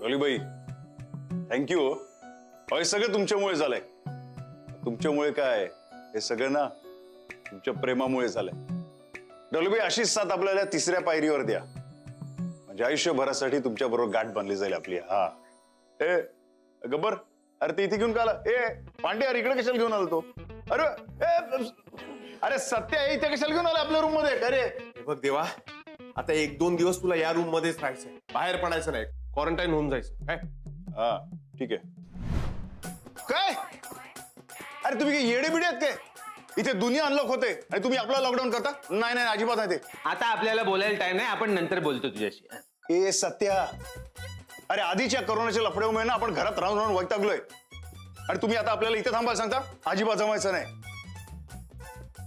डॉलीबाई thank you. हे सगळं तुमच्यामुळे झालंय. तुमच्यामुळे काय, हे सगळं ना तुमच्या प्रेमामुळे झालंय. डॉलीबाई अशीच साथ आपल्याला तिसऱ्या पायरीवर द्या, म्हणजे आयुष्यभरासाठी तुमच्या बरोबर गाठ बांधली जाईल आपली. हा ए गब्बर, अरे ते इथे घेऊन का आला? ए पांडे, अरे इकडे कशाला घेऊन आला तो? अरे सत्य आहे, इथे कशाला घेऊन आला आपल्या रूम मध्ये? अरे बघ देवा, आता 1-2 दिवस तुला या रूम मध्येच राहायचंय, बाहेर पडायचं नाही, क्वारंटाईन होऊन जायचं काय? हा ठीक आहे. काय अरे तुम्ही काय येडे बिडे आहेत काय? इथे दुनिया अनलॉक होते आणि तुम्ही आपला लॉकडाऊन करता? नाही नाही अजिबात नाही. ते आता आपल्याला बोलायला टाइम नाही, आपण नंतर बोलतो तुझ्याशी. ए सत्या, अरे आधीच्या कोरोनाच्या लफड्यामुळे ना आपण घरात राहून राहून वैतागलोय आणि तुम्ही आता आपल्याला इथे थांबायला सांगता? अजिबात जमायचं नाही.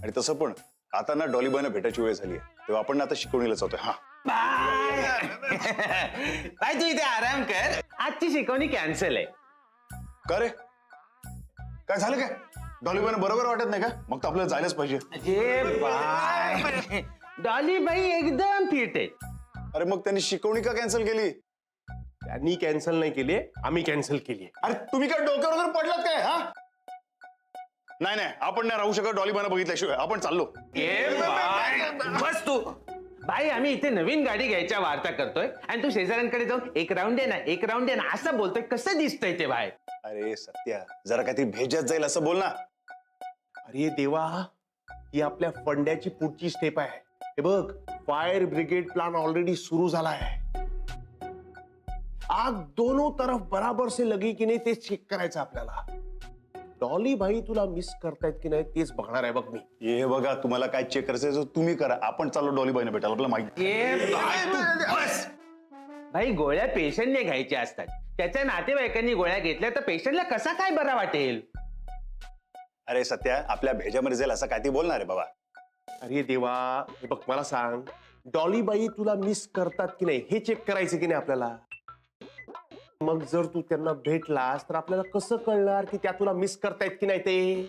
आणि तसं पण आता ना डॉलीबाईंना भेटायची वेळ झाली आहे, तेव्हा आपण ना आता शिकवणीला जातोय. हा बाय, तू इथे आराम कर, आजची शिकवणी कॅन्सल आहे. का रे, काय झालं काय? डॉलीबाईंना बरोबर वाटत नाही का? मग तर आपल्याला जायलाच पाहिजे. अरे बाय, डॉलीबाई एकदम फिट आहे. अरे मग त्यांनी शिकवणी का कॅन्सल केली? त्यांनी कॅन्सल नाही केली, आम्ही कॅन्सल केली. अरे तुम्ही काय डोक्यावर वगैरे पडलात काय? हा नाही नाही, आपण नाही राहू शकत डॉलीबाईंना बघितल्याशिवाय. आपण चाललो. बस तू बाई, आम्ही इथे नवीन गाडी घ्यायच्या वार्ता करतोय आणि तू शेजाऱ्यांकडे जाऊन एक राऊंड दे ना, एक राऊंड दे ना असं बोलतोय. कसं दिसतंय ते बाहेर? अरे सत्या, जरा काहीतरी भेजत जाईल असं बोल ना. अरे देवा, ही आपल्या फंड्याची पुढची स्टेप आहे. हे बघ, फायर ब्रिगेड प्लान ऑलरेडी सुरू झाला आहे. आग दोनों तरफ बराबर से लगी की नाही ते चेक करायचं आपल्याला. डॉली भाई तुला मिस करतायत की नाही तेच बघणार आहे बघ मी. हे बघा, तुम्हाला काय चेक करायचं तुम्ही करा, आपण चाललो डॉलीबाईंना भेटायला. आपल्याला माहिती. बस भाई, गोळ्या पेशंटने घ्यायच्या असतात. त्याच्या नातेवाईकांनी गोळ्या घेतल्या तर पेशंटला कसा काय बरा वाटेल? अरे सत्या, आपल्या भेजामध्ये जाईल असं काय ती बोलणार आहे बाबा? अरे देवा, हे बघ मला सांग, डॉली बाई तुला मिस करतात की नाही हे चेक करायचं की नाही आपल्याला. मग जर तू त्यांना भेटलास तर आपल्याला कसं कळणार की त्या तुला मिस करतायत की नाही ते?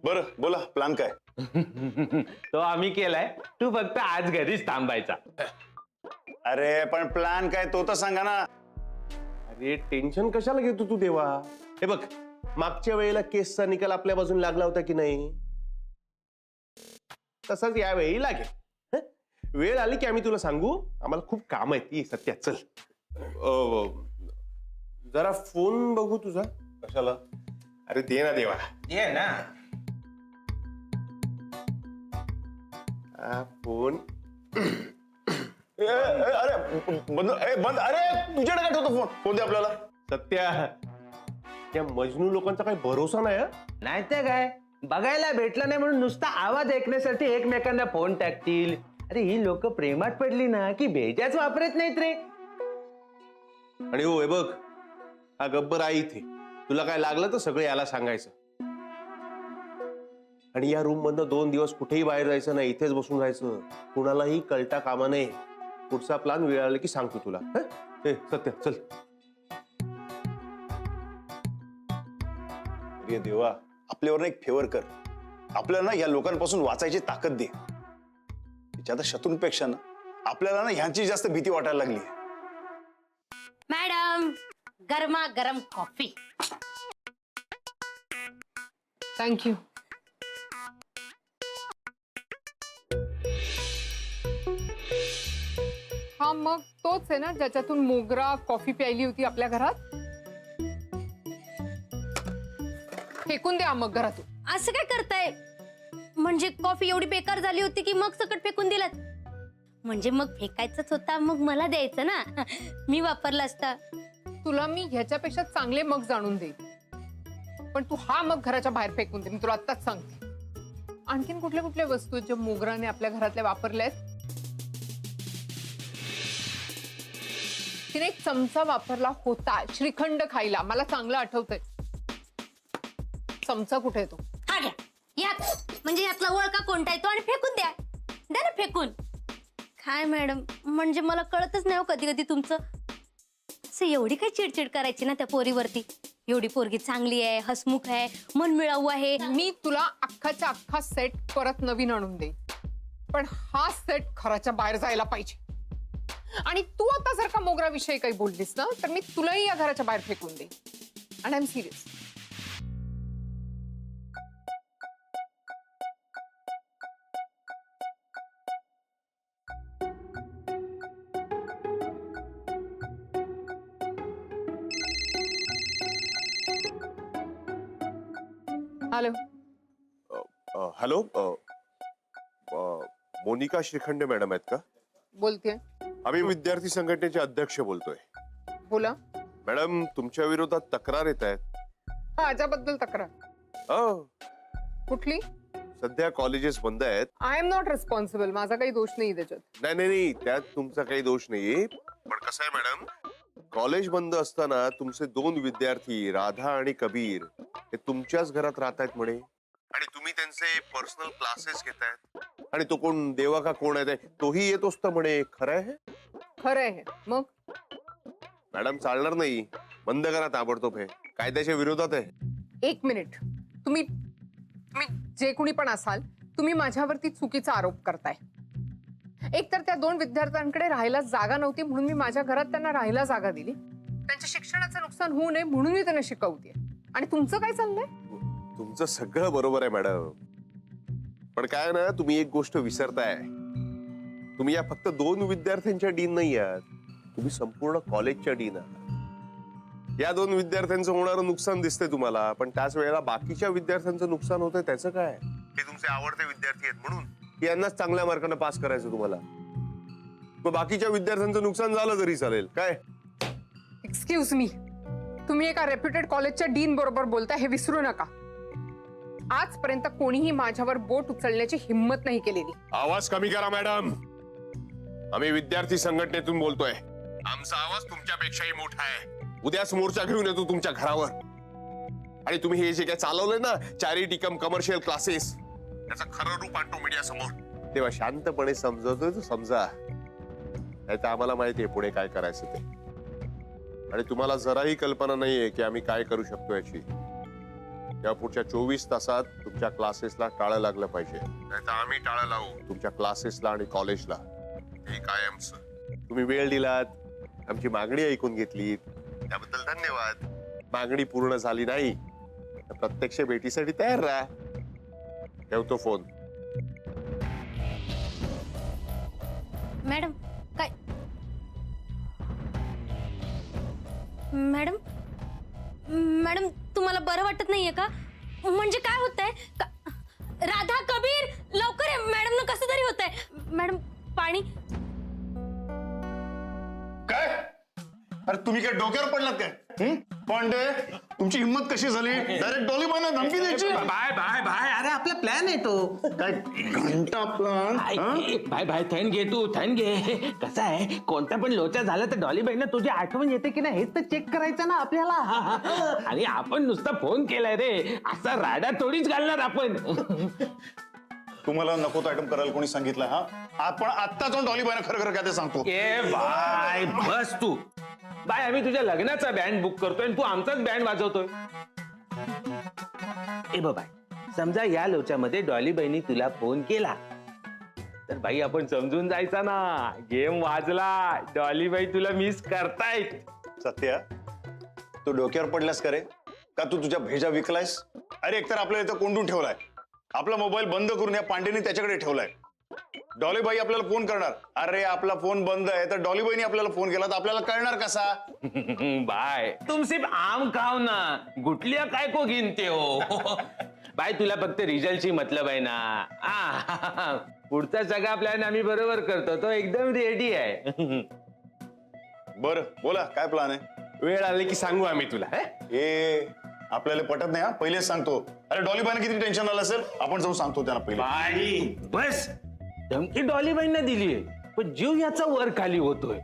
बरं बोला, प्लॅन काय? तो आम्ही केलाय, तू फक्त आज घरीच थांबायचा. अरे पण प्लॅन काय तो तर सांगा ना. अरे टेन्शन कशाला घेतो तू देवा? हे बघ, मागच्या वेळेला केसचा निकाल आपल्या बाजून लागला होता की नाही, तसाच यावेळी लागेल. हं? वेळ आली की आम्ही तुला सांगू. आम्हाला खूप काम आहेत. ये सत्या, चल. जरा फोन बघू तुझा. कशाला? अरे दे ना देवा. ये ना. फोन. अरे बंद, बंद. अरे तुझ्याकडे काय ठेवतो फोन? फोन दे आपल्याला. सत्या, त्या मजनू लोकांचा काही भरोसा नाही. नाही तर काय, बघायला भेटलं नाही म्हणून नुसता आवाज ऐकण्यासाठी एकमेकांना फोन टाकतील. अरे ही लोक प्रेमात पडली ना की भेजाच वापरत नाहीत रे. आणि हो हे बघ, हा गब्बर आहे इथे. तुला काय लागलं तर सगळं याला सांगायचं. आणि या रूम मधनं 2 दिवस कुठेही बाहेर जायचं नाही, इथेच बसून राहायचं. कुणालाही कळता कामा नये. पुढचा प्लॅन वेळ आला की सांगतो तुला. हे सत्य, चल. अरे देवा, आपल्यावर एक फेवर कर. आपल्याला ना या लोकांपासून वाचायची ताकद दे. त्याच्या शत्रूंपेक्षा ना आपल्याला ना ह्यांची जास्त भीती वाटायला लागली. मॅडम, गरमा गरम कॉफी. थँक्यू. हा मग तोच आहे ना ज्याच्यातून मोगरा कॉफी प्यायली होती आपल्या घरात? फेकून द्या मग घरातून. असं काय करताय? म्हणजे कॉफी एवढी बेकार झाली होती की मग सकट फेकून दिलात? म्हणजे मग फेकायचंच होता, मग मला द्यायचं ना, मी वापरला असता. तुला मी ह्याच्यापेक्षा चांगले मग जाणून देईन, पण तू हा मग घराच्या बाहेर फेकून दे. मी तुला आत्ताच सांगते. आणखीन कुठल्या कुठल्या वस्तू ज्या मोगराने आपल्या घरातल्या वापरल्यात? तिने एक चमचा वापरला होता श्रीखंड खायला, मला चांगलं आठवतंय. चमचा कुठे येतो? हा घ्या, यात म्हणजे यातला वळका कोणता येतो आणि फेकून द्या. द्या ना फेकून. काय मॅडम, म्हणजे मला कळतच नाही हो कधी कधी तुमचं. असं एवढी काय चिडचिड करायची ना त्या पोरीवरती? एवढी पोरगी चांगली आहे, हसमुख आहे, मनमिळाऊ आहे. मी तुला अख्खाच्या अख्खा सेट परत नवीन आणून दे, पण हा सेट घराच्या बाहेर जायला पाहिजे. आणि तू आता जर का मोगराविषयी काही बोललीस ना तर मी तुलाही या घराच्या बाहेर फेकून देईन. And I am serious. Hello. Hello, Monika Shrikhande madam आहेत का? बोलते. आम्ही विद्यार्थी संघटनेचे अध्यक्ष बोलतोय. बोला. मॅडम, तुमच्या विरोधात तक्रार येत आहेत. माझ्याबद्दल तक्रार? अ, कुठली? सध्या कॉलेजेस बंद आहेत. I am not responsible. माझा काही दोष नाही त्याच्यात. नाही नाही नाही, त्यात तुमचा काही दोष नाही. पण कसं आहे मॅडम, कॉलेज बंद असताना तुमचे 2 विद्यार्थी राधा आणि कबीर हे तुमच्याच घरात राहत आहेत म्हणे, आणि तुम्ही त्यांचे पर्सनल क्लासेस घेतायत. आणि तो कोण देवा का कोण आहे तोही येत असतो म्हणे. खरं आहे? खरं आहे. मग मॅडम, चालणार नाही. बंद करा ताबडतोब. हे कायद्याच्या विरोधात आहे. 1 मिनिट. तुम्ही जे कोणी पण असाल, तुम्ही माझ्यावरती चुकीचा आरोप करताय. एकतर त्या 2 विद्यार्थ्यांकडे राहायला जागा नव्हती म्हणून मी माझ्या घरात त्यांना राहायला जागा दिली. त्यांच्या शिक्षणाचं नुकसान होऊ नये म्हणून मी त्यांना शिकवते. आणि तुमचं काय चाललंय? तुमचं सगळं बरोबर आहे मॅडम, पण काय ना, तुम्ही एक गोष्ट विसरताय. तुम्ही या फक्त 2 विद्यार्थ्यांच्या डीन नाही आहात, तुम्ही संपूर्ण कॉलेजच्या डीन आहात. या 2 विद्यार्थ्यांचं होणारं नुकसान दिसतंय तुम्हाला, पण त्याच वेळेला बाकीच्या विद्यार्थ्यांचं नुकसान होतंय. त्याचं काय? हे तुमचे आवडते विद्यार्थी आहेत म्हणून यांनाच चांगल्या मार्काने पास करायचं तुम्हाला. मग बाकीच्या विद्यार्थ्यांचं नुकसान झालं तरी चालेल काय? Excuse me. तुम्ही एका रेप्युटेड कॉलेजच्या डीन बरोबर बोलताय हे विसरू नका. आजपर्यंत कोणीही माझ्यावर बोट उचलण्याची हिंमत नाही केलेली. आवाज कमी करा मॅडम. आम्ही विद्यार्थी संघटनेतून बोलतोय. आमचा आवाज तुमच्यापेक्षाही मोठा आहे. उद्याच मोर्चा घेऊन येतो तुमच्या घरावर. आणि तुम्ही हे जे काय चालवलंय ना, चॅरिटी कम कमर्शियल क्लासेस, त्याचं खरं रूप आणतो मीडिया समोर. तेव्हा शांतपणे समजवतोय तो समजा, नाही तर आम्हाला माहितीये पुढे काय करायचं ते. आणि तुम्हाला जराही कल्पना नाहीये की आम्ही काय करू शकतो याची. या पुढच्या 24 तासात तुमच्या क्लासेसला टाळं लागलं पाहिजे, नाही तर आम्ही टाळं लावू तुमच्या क्लासेसला आणि कॉलेजला. हे कायमच. तुम्ही वेळ दिलात, आमची मागणी ऐकून घेतली, त्याबद्दल धन्यवाद. मागणी पूर्ण झाली नाही तर प्रत्यक्ष भेटीसाठी तयार राहा. ठेवतो फोन. मॅडम काय? मॅडम मॅडम तुम्हाला बरं वाटत नाहीये का? म्हणजे काय होतंय? राधा, कबीर, लवकर आहे. मॅडम ना कसं तरी होतंय. मॅडम पाणी. काय? अरे तुम्ही काय डोक्यावर पडलात काय? पांडे, तुमची हिंमत कशी झाली? डायरेक्ट डॉलीबाईंना धमकी द्यायची? Bye bye bye. अरे आपला प्लॅन आहे तो. काय घंटा प्लान? Bye bye. थंड घे तू, थंड घे. कसं आहे, कोणता पण लोचा झाला तर डॉलीबाईंना तुझी आठवण येते की नाही हेच तर चेक करायचं ना आपल्याला. आणि आपण नुसता फोन केलाय रे, असा राडा थोडीच घालणार आपण. तुम्हाला नको तो आयटम करायला कोणी सांगितलं? हा, आपण आत्ता जाऊन डॉलीबाईंना खरं खरं काय ते सांगतो. ए बाय, बस तू. बाय, आम्ही तुझ्या लग्नाचा बँड बुक करतोय आणि तू आमचाच बँड वाजवतोय. ए बाय, समजा या लोच्यामध्ये डॉलीबाईंनी तुला फोन केला तर बाई आपण समजून जायचा ना, गेम वाजला. डॉलीबाई तुला मिस करतायत. सत्या, तू डोक्यावर पडलास का रे? का तू तुझ्या भेजा विकलायस? अरे एकतर आपल्याला इथं कोंडून ठेवलाय, आपला मोबाईल बंद करून या पांडेनी त्याच्याकडे ठेवलाय. डॉलीबाई आपल्याला फोन करणार, अरे आपला फोन बंद आहे, तर डॉलीबाईनी आपल्याला फोन केला तर आपल्याला कळणार कसा? बाय, तुम सिर्फ आम खाओ ना, गुटलिया काय को गिनते हो. बाय, तुला फक्त रिझल्टची मतलब आहे ना. पुढचा सगळा प्लॅन आम्ही बरोबर करतो, तो एकदम रेडी आहे. बर बोला, काय प्लॅन आहे? वेळ आली की सांगू आम्ही तुला. ए आपल्याला पटत नाही हा, पहिलेच सांगतो. अरे डॉलीबाईंना किती टेन्शन आलं असेल, आपण जाऊन सांगतो त्यांना पहिले. बाई बस, धमकी डॉलीबाईंना दिलीये, पण जीव याचा वर खाली होतोय.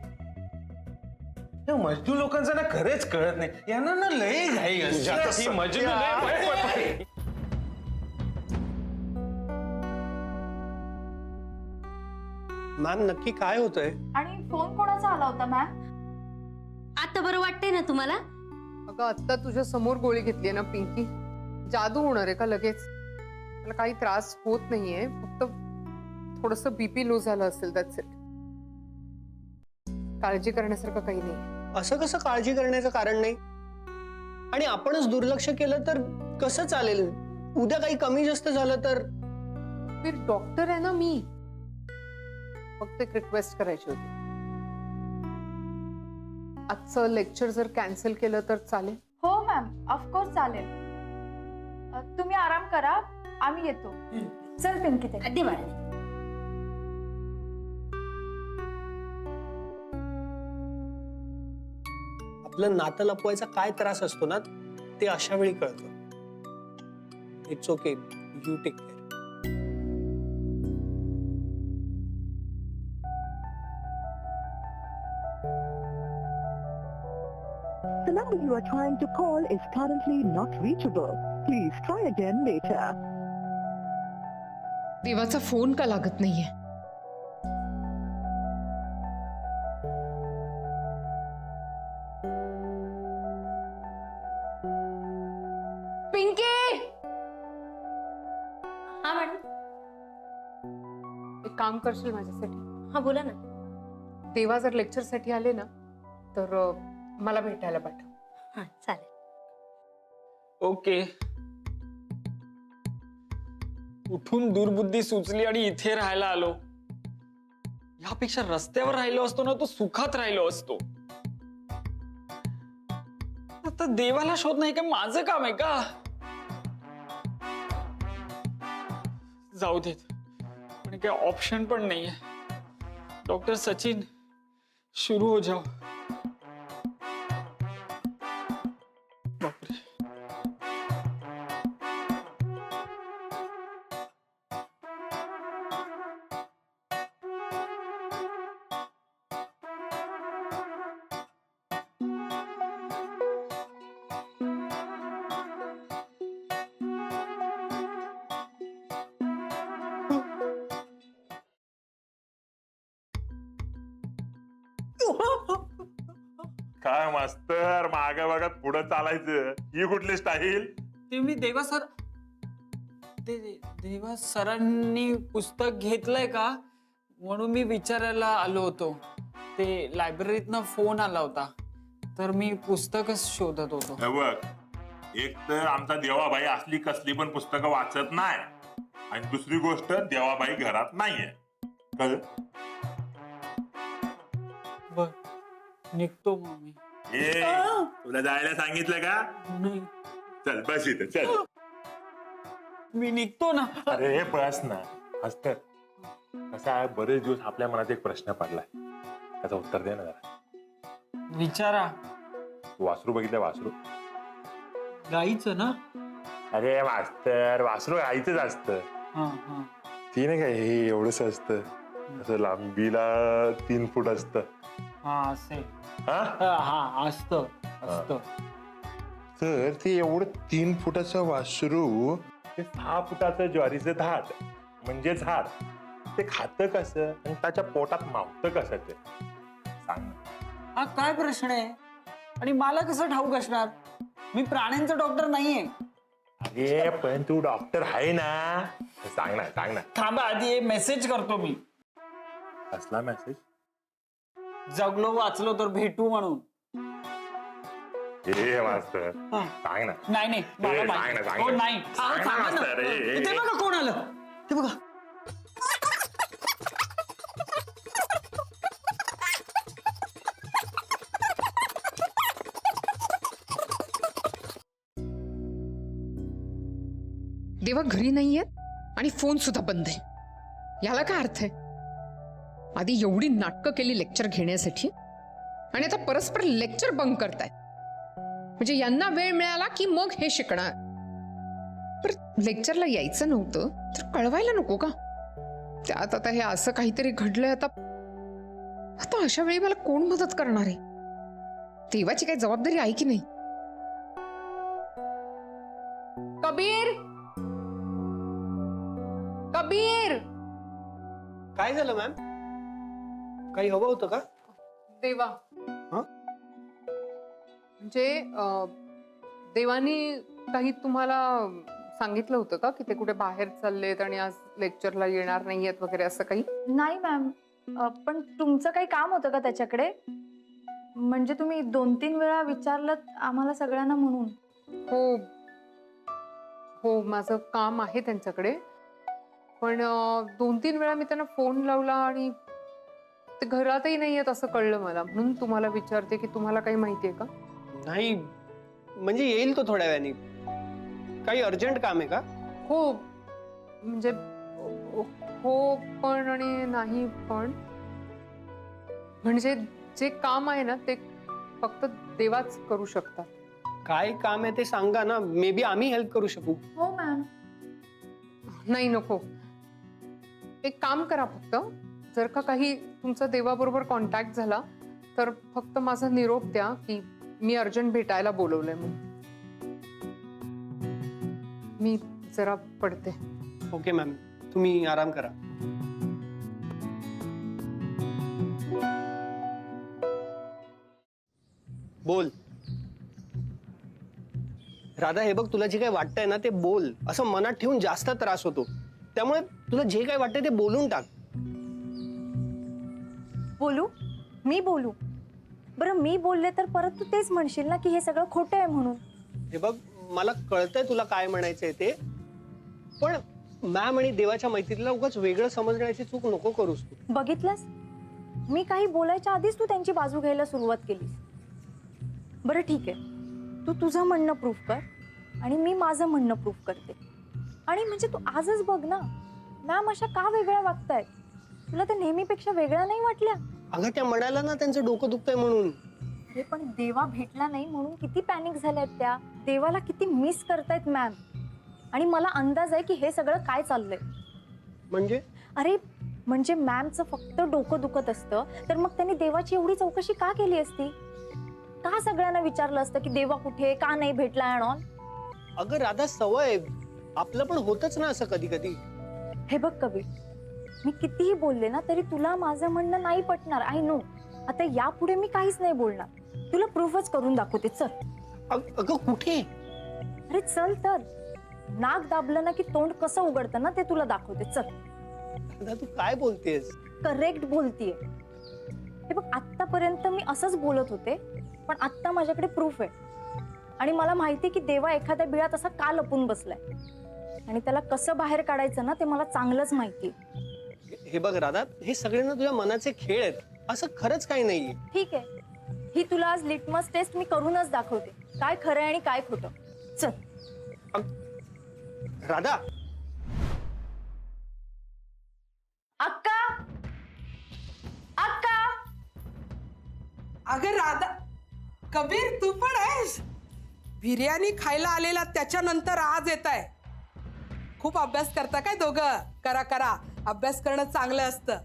या मजदूर लोकांचा ना खरेच कळत नाही, यांना ना लय घाई असते. ही मजनू लय मॅम नक्की काय होतंय? आणि फोन कोणाचा आला होता मॅम? आता बरं वाटतंय ना तुम्हाला? अगं आत्ता तुझ्या समोर गोळी घेतलीये ना पिंकी, जादू होणार आहे का लगेच? मला काही त्रास होत नाहीये, फक्त थोडस बीपी लो झालं असेल, दॅट्स इट. काळजी करण्यासारखं काही नाही. असं कसं काळजी करण्याचं कारण नाही? आणि आपणच दुर्लक्ष केलं तर कसं चालेल? उद्या काही कमी जास्त झालं तर? डॉक्टर आहे ना मी. फक्त एक रिक्वेस्ट करायची होती. आजचं लेक्चर जर कॅन्सल केलं तर चालेल? हो मॅम, ऑफकोर्स चालेल. तुम्ही आराम करा, आम्ही येतो. चल पिंकी ते. अगदी बरं. आपलं नातं लपवायचा काय त्रास असतो ना, ते अशा वेळी कळतं. It's okay, you take care. The number you are trying to call is currently not reachable. Please try again later. देवाचा फोन का लागत नाहीये? पिंकी. हा मॅडम. एक काम करशील माझ्यासाठी? हा बोला ना. देवा जर लेक्चर साठी आले ना तर मला भेटायला पाठव. हा चालेल. ओके. उठून दुर्बुद्धी सुचली आणि इथे राहायला आलो. यापेक्षा रस्त्यावर राहिलो असतो ना, तो सुखात राहिलो असतो. आता देवाला शोध नाही का माझं काम आहे का? जाऊ देत, पण काही ऑप्शन पण नाहीये. डॉक्टर सचिन, शुरू हो जाओ. बापरे. काय मास्तर, मागे बघत पुढे चालायचं, ही कुठली स्टाईल? ते मी देवा सरांनी पुस्तक घेतलंय का म्हणून मी विचारायला आलो होतो. ते लायब्ररीतनं फोन आला होता, तर मी पुस्तकच शोधत होतो. हे बघ, एक तर आमचा देवाबाई असली कसली पण पुस्तकं वाचत नाही, आणि दुसरी गोष्ट देवाबाई घरात नाहीये. कळलं? बर, निघतो मग मी. ए, तुला जायला सांगितलं का? नाही, चल बस इथे, चल. मी निघतो ना. अरे बस ना. मास्तर, कसा आहे, बरेच दिवस आपल्या मनात एक प्रश्न पडलाय, त्याचं उत्तर दे ना जरा. विचारा. वासरू बघितलं? वासरू गाईचं ना? अरे मास्तर, वासरू आईचंच असतं. हा हा. ती नाही काय, हे एवढंच असतं, असं लांबीला 3 फूट असतं. हा असे. हा, हा असतं असतं. तर ते एवढं 3 फुटाचं वासरू, ते 6 फुटाचं ज्वारीचं धाट म्हणजे झाड, ते खातं कसं आणि त्याच्या पोटात मावतं कसं ते सांग. हा काय प्रश्न आहे? आणि मला कसं ठाऊक असणार? मी प्राण्यांचा डॉक्टर नाहीये. अरे पण तू डॉक्टर आहे ना, सांग ना, सांग ना. थांबा, आधी मेसेज करतो मी. कसला मेसेज? जगलो वाचलो तर भेटू म्हणून. ए मास्तर, सांग ना. नाही नाही, मला सांग माहिती. ना, सांग हो ना. नाही. सांग ना, सांगा ना. मास्तर, ए, ते बघा कोण आलं, ते बघा. देवा घरी नाहीयेत आणि फोन सुद्धा बंद आहे. याला काय अर्थ आहे? आधी एवढी नाटकं केली लेक्चर घेण्यासाठी आणि आता परस्पर लेक्चर बंक करतायत. म्हणजे यांना वेळ मिळाला की मग हे शिकणार. पर लेक्चरला यायचं नव्हतं तर कळवायला नको का? त्यात आता हे असं काहीतरी घडलंय. आता आता अशा वेळी मला कोण मदत करणार आहे? देवाची काही जबाबदारी आहे की नाही? कबीर, कबीर. काय झालं मॅम? काही हवं होतं का? देवा, हं? म्हणजे देवानी काही तुम्हाला सांगितलं होतं का की ते कुठे बाहेर चाललेत आणि आज लेक्चरला येणार नाहीयेत वगैरे असं काही? नाही मॅम, पण तुमचं काही काम होतं का त्याच्याकडे? म्हणजे तुम्ही 2-3 वेळा विचारलं आम्हाला सगळ्यांना म्हणून. हो हो, माझं काम आहे त्यांच्याकडे, पण 2-3 वेळा मी त्यांना फोन लावला आणि ते घरातही नाही आहेत असं कळलं मला. म्हणून तुम्हाला विचारते की तुम्हाला काही माहितीये का? नाही म्हणजे येईल तो थोड्या वेळाने. काही अर्जंट काम आहे का? हो म्हणजे हो पण आणि नाही पण. म्हणजे जे काम आहे ना ते फक्त देवाच करू शकतात. काय काम आहे ते सांगा ना, मे बी आम्ही हेल्प करू शकू. हो मॅम. नाही नको, एक काम करा फक्त, जर का काही तुमचा देवाबरोबर कॉन्टॅक्ट झाला तर फक्त माझा निरोप द्या की मी अर्जंट भेटायला बोलवलंय म्हणून. मी जरा पडते. ओके मॅम, तुम्ही आराम करा. बोल राधा, हे बघ, तुला जे काही वाटतंय ना ते बोल. असं मनात ठेवून जास्त त्रास होतो. त्यामुळे तुला जे काही वाटतंय ते बोलून टाक. बोलू? मी बोलू? बरं मी बोलले तर परत तू तेच म्हणशील ना की हे सगळं खोटं आहे म्हणून. हे बघ, मला कळतंय तुला काय म्हणायचंय ते, पण मॅम आणि देवाच्या मैत्रीला उगाच वेगळं समजण्याची चूक नको करूस तू. बघितलंस, मी काही बोलायच्या आधीच तू त्यांची बाजू घ्यायला सुरुवात केलीस. बरं ठीक आहे, तू तुझं म्हणणं प्रूफ कर आणि मी माझं म्हणणं प्रूफ करते. आणि म्हणजे तू आजच बघ ना, मॅम अशा का वेगळ्या वागतायत? तुला तर नेहमीपेक्षा वेगळ्या नाही वाटल्या? अगं त्या म्हणाला ना त्यांचं डोकं दुखतंय म्हणून. अरे पण देवा भेटला नाही म्हणून किती पॅनिक झाल्यात त्या. देवाला किती मिस करतायत मॅम. आणि मला अंदाज आहे की हे सगळं काय चाललंय. म्हणजे अरे म्हणजे मॅमचं फक्त डोकं दुखत असतं तर मग त्यांनी देवाची एवढी चौकशी का केली असती? का सगळ्यांना विचारलं असतं की देवा कुठे, का नाही भेटला अँड? अगं राधा, सवय, आपलं पण होतच ना असं कधी कधी. हे बघ कबीर, मी कितीही बोलले ना तरी तुला माझं म्हणणं नाही पटणार. I know. आता यापुढे मी काहीच नाही बोलणार. तुला प्रूफच करून दाखवते. चल. अगं कुठे? अरे चल तर. नाक दाबलं ना की तोंड कसं उघडतं ना ते तुला दाखवते. चल. राधा, तू काय बोलतेस? करेक्ट बोलतीये. हे बघ, आतापर्यंत मी असंच बोलत होते, पण आता माझ्याकडे प्रूफ आहे. आणि मला माहिती की देवा एखाद्या बिळात असा का लपून बसलाय आणि त्याला कसं बाहेर काढायचं ना ते मला चांगलंच माहिती. हे बघ राधा, हे सगळे ना तुझ्या मनाचे खेळ आहेत. असं खरंच काही नाहीये. ठीक आहे, ही तुला आज लिटमस टेस्ट मी करूनच दाखवते, काय खरं आहे आणि काय खोटं. चल. राधा. अक्का, अक्का. अगं राधा, कबीर तू पण आहेस? बिर्याणी खायला आलेला त्याच्यानंतर आज येत आहे. खूप अभ्यास करता काय दोघं? करा करा, अभ्यास करणं चांगलं असतं.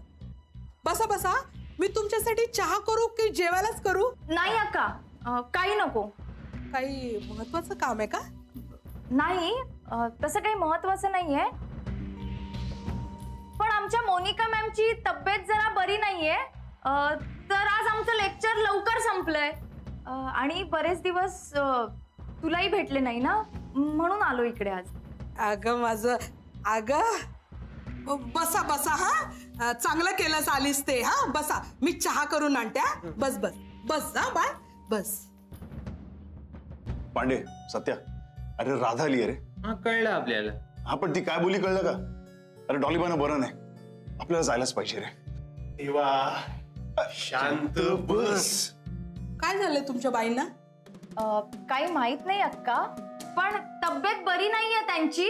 बसा बसा, मी तुमच्यासाठी चहा करू की जेवायलाच करू? नाही अक्का, काही नको. काही महत्वाचं काम आहे का? नाही, तसं काही महत्वाचं नाहीये, पण आमच्या मोनिका मॅमची तब्येत जरा बरी नाहीये, तर आज आमचं लेक्चर लवकर संपलंय आणि बरेच दिवस तुलाही भेटले नाही ना, म्हणून आलो इकडे आज. अगं माझं, अगं बसा बसा. हा, चांगलं केलंस आलीस ते. हा बसा, मी चहा करून आणते. बस बस बस. हा बाय, बस. पांडे, सत्या, अरे राधा आली अरे. हा, कळलं आपल्याला. हा, पण ती काय बोली कळलं का? अरे डॉलीबानं बरं नाही, आपल्याला जायलाच पाहिजे रे. देवा शांत बस. काय झालंय तुमच्या बाईंना? काही माहित नाही अक्का, पण तब्येत बरी नाहीये त्यांची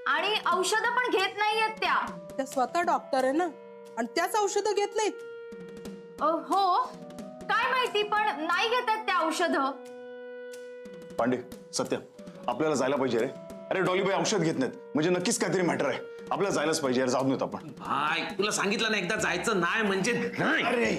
आणि औषधं पण घेत नाहीयेत त्या स्वतः डॉक्टर आहे ना, आणि त्याच औषधं घेत नाहीत. हो, काय माहिती, पण नाही घेतात त्या औषधं. पांडे, सत्या, आपल्याला जायला पाहिजे रे. अरे डॉलीबाई औषध घेत नाहीत म्हणजे नक्कीच काहीतरी मॅटर आहे. आपल्याला जायलाच पाहिजे यार. जाऊन येतो आपण. भाई, तुला सांगितलं ना एकदा जायचं नाही म्हणजे नाही. अरे